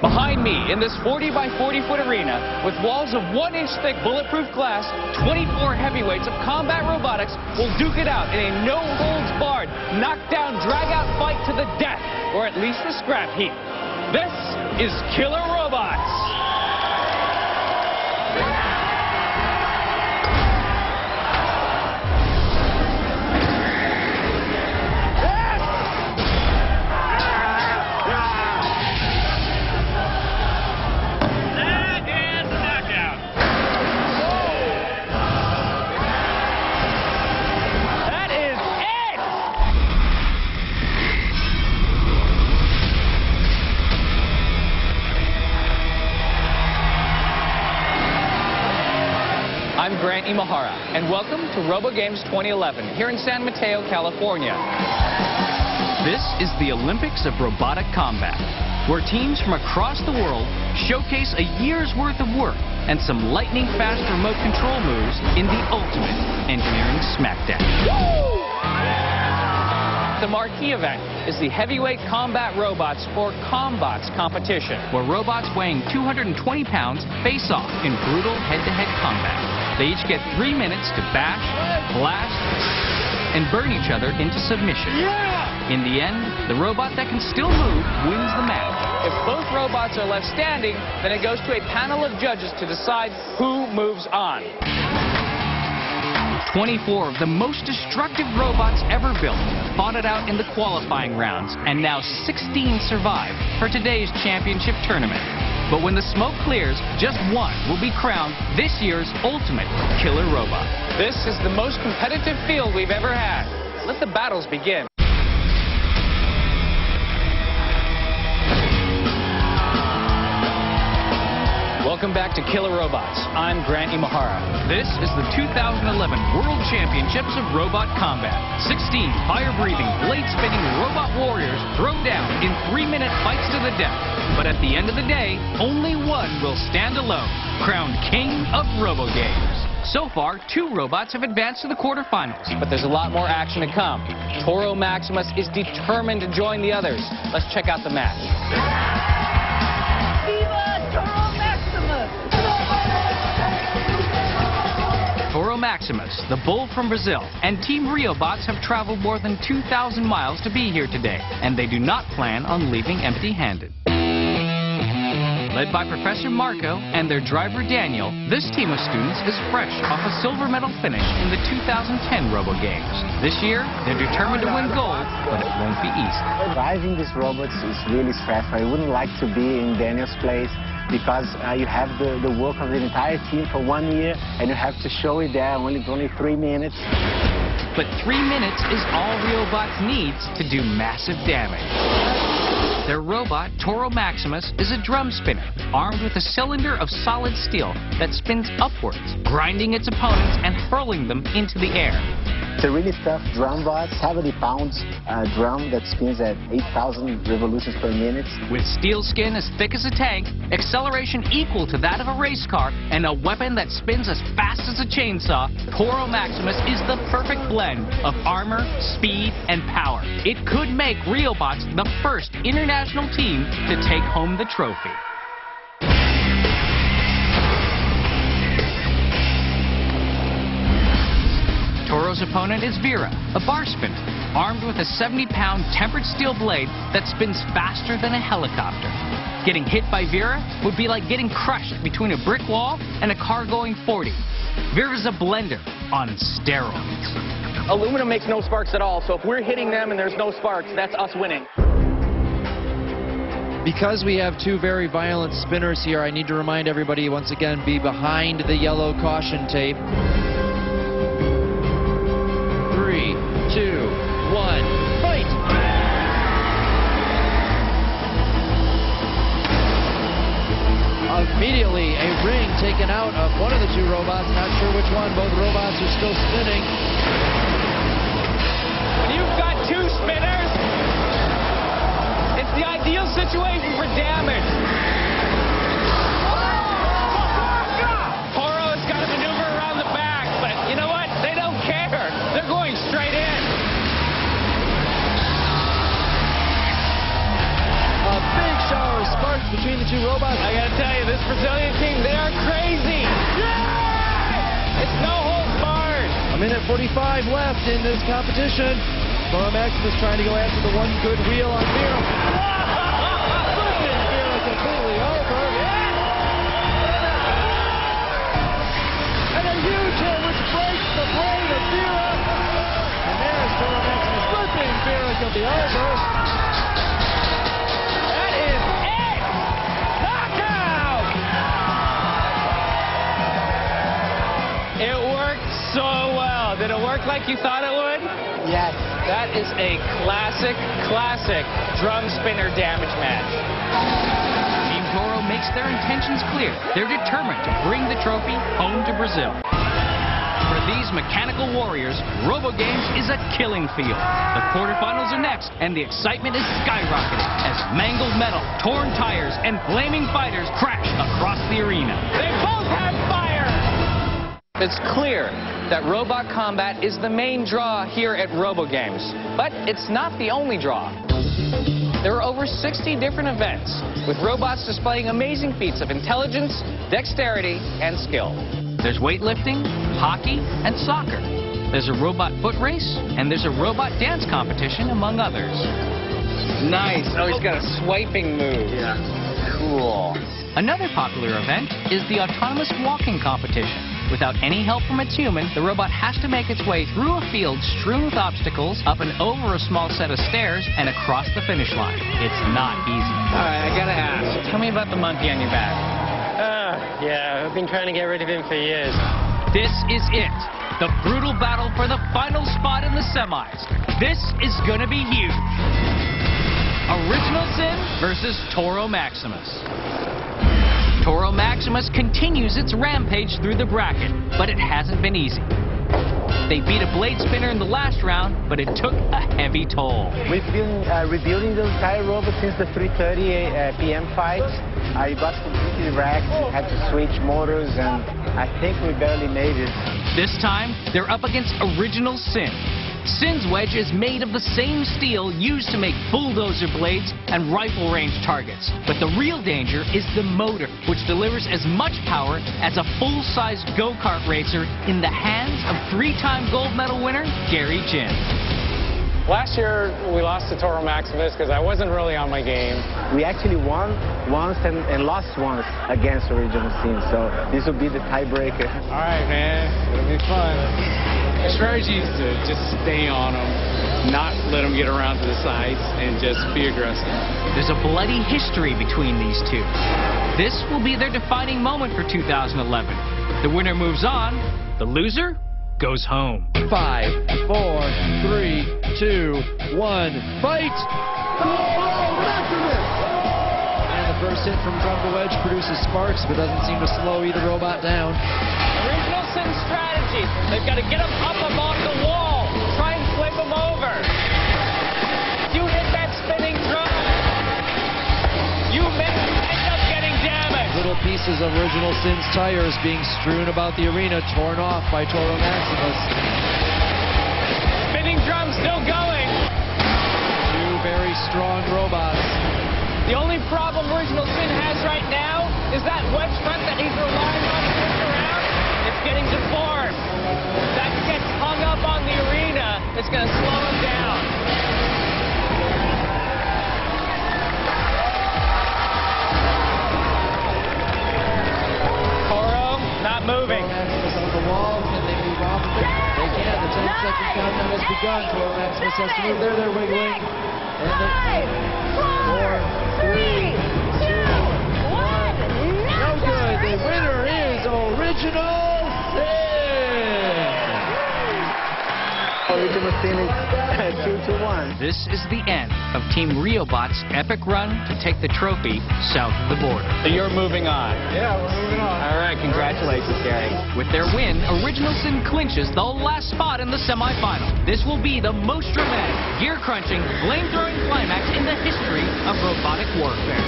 Behind me, in this 40 by 40 foot arena, with walls of 1-inch thick bulletproof glass, 24 heavyweights of combat robotics will duke it out in a no-holds-barred, knockdown, drag-out fight to the death, or at least the scrap heap. This is Killer Robots. I'm Grant Imahara, and welcome to RoboGames 2011 here in San Mateo, California. This is the Olympics of robotic combat, where teams from across the world showcase a year's worth of work and some lightning-fast remote control moves in the ultimate engineering smackdown. The marquee event is the Heavyweight Combat Robots, or Combots, competition, where robots weighing 220 pounds face off in brutal head-to-head combat. They each get 3 minutes to bash, blast, and burn each other into submission. In the end, the robot that can still move wins the match. If both robots are left standing, then it goes to a panel of judges to decide who moves on. 24 of the most destructive robots ever built fought it out in the qualifying rounds, and now 16 survive for today's championship tournament. But when the smoke clears, just one will be crowned this year's ultimate killer robot. This is the most competitive field we've ever had. Let the battles begin. Welcome back to Killer Robots. I'm Grant Imahara. This is the 2011 World Championships of Robot Combat. 16 fire-breathing, blade-spinning robot warriors throw down in 3-minute fights to the death. But at the end of the day, only one will stand alone, crowned King of RoboGames. So far, 2 robots have advanced to the quarterfinals. But there's a lot more action to come. Toro Maximus is determined to join the others. Let's check out the match. Toro Maximus, the bull from Brazil, and Team Riobotz have traveled more than 2,000 miles to be here today, and they do not plan on leaving empty-handed. Led by Professor Marco and their driver Daniel, this team of students is fresh off a silver medal finish in the 2010 RoboGames. This year, they're determined to win gold, but it won't be easy. Driving these robots is really stressful. I wouldn't like to be in Daniel's place, because you have the work of the entire team for 1 year, and you have to show it there only 3 minutes. But 3 minutes is all Riobotz needs to do massive damage. Their robot, Toro Maximus, is a drum spinner, armed with a cylinder of solid steel that spins upwards, grinding its opponents and hurling them into the air. It's a really tough drum bot, 70 pounds drum that spins at 8,000 revolutions per minute. With steel skin as thick as a tank, acceleration equal to that of a race car, and a weapon that spins as fast as a chainsaw, Toro Maximus is the perfect blend of armor, speed, and power. It could make Riobotz the first international team to take home the trophy. Toro's opponent is Vera, a bar spinner, armed with a 70-pound tempered steel blade that spins faster than a helicopter. Getting hit by Vera would be like getting crushed between a brick wall and a car going 40. Vera's a blender on steroids. Aluminum makes no sparks at all, so if we're hitting them and there's no sparks, that's us winning. Because we have 2 very violent spinners here, I need to remind everybody once again, be behind the yellow caution tape. 3, 2, 1, fight! Immediately, a ring taken out of one of the 2 robots. Not sure which one. Both robots are still spinning. When you've got 2 spinners, it's the ideal situation for damage. Toro's got to maneuver around the back, but you know what? They don't care. They're going straight in. A big shower of sparks between the two robots. I gotta tell you, this Brazilian team, they are crazy. Yeah! It's no holds barred. A minute 45 left in this competition. Toro Maximus trying to go after the one good wheel on Vera. Flipping Vera completely over. And a huge hit which breaks the blade of Vera. And there's Toro Maximus flipping Vera completely over. That is it. Knockout. It worked so well. Did it work like you thought it would? Yes. That is a classic drum spinner damage match. Team Toro makes their intentions clear. They're determined to bring the trophy home to Brazil. For these mechanical warriors, RoboGames is a killing field. The quarterfinals are next, and the excitement is skyrocketing as mangled metal, torn tires, and flaming fighters crash across the arena. They both have fire! It's clear that robot combat is the main draw here at RoboGames, but it's not the only draw. There are over 60 different events, with robots displaying amazing feats of intelligence, dexterity, and skill. There's weightlifting, hockey, and soccer. There's a robot foot race, and there's a robot dance competition, among others. Nice. Oh, he's got a swiping move. Yeah. Cool. Another popular event is the autonomous walking competition. Without any help from its human, the robot has to make its way through a field strewn with obstacles, up and over a small set of stairs, and across the finish line. It's not easy. All right, I gotta ask. Tell me about the monkey on your back. Yeah, I've been trying to get rid of him for years. This is it. The brutal battle for the final spot in the semis. This is gonna be huge. Original Sin versus Toro Maximus. Toro Maximus continues its rampage through the bracket, but it hasn't been easy. They beat a blade spinner in the last round, but it took a heavy toll. We've been rebuilding the entire robot since the 3:30 p.m. fight. I got completely wrecked, had to switch motors, and I think we barely made it. This time, they're up against Original Sin. Sin's wedge is made of the same steel used to make bulldozer blades and rifle range targets. But the real danger is the motor, which delivers as much power as a full-size go-kart racer in the hands of three-time gold medal winner Gary Jin. Last year, we lost to Toro Maximus because I wasn't really on my game. We actually won once and lost once against Original Sin, so this will be the tiebreaker. All right, man. It'll be fun. The strategy is to just stay on them, not let them get around to the sides, and just be aggressive. There's a bloody history between these two. This will be their defining moment for 2011. The winner moves on. The loser goes home. 5, 4, 3, 2, 1, fight! And the first hit from Drum to Wedge produces sparks, but doesn't seem to slow either robot down. Original Sin strategy. They've got to get him up above the wall. Try and flip him over. You hit that spinning drum. You end up getting damaged. Little pieces of Original Sin's tires being strewn about the arena, torn off by Toro Maximus. Spinning drum still going. Two very strong robots. The only problem Original Sin has right now is that wedge front that he's relying on to push around. It's getting deformed. If that gets hung up on the arena, it's going to slow him down. Toro, not moving. Toro Maximus on the wall. Can they move off of it? They can. The 10-second countdown has begun. Toro Maximus has to move. They're wiggling. And 5, 4, 3, 2, 1. No good. The winner is Original Sin. Original Sin is 2-1. This is the end of Team Riobotz's epic run to take the trophy south of the border. So you're moving on. Yeah, we're moving on. All right, congratulations, Gary. With their win, Original Sin clinches the last spot in the semifinal. This will be the most dramatic, gear-crunching, flame-throwing climax in the history of robotic warfare.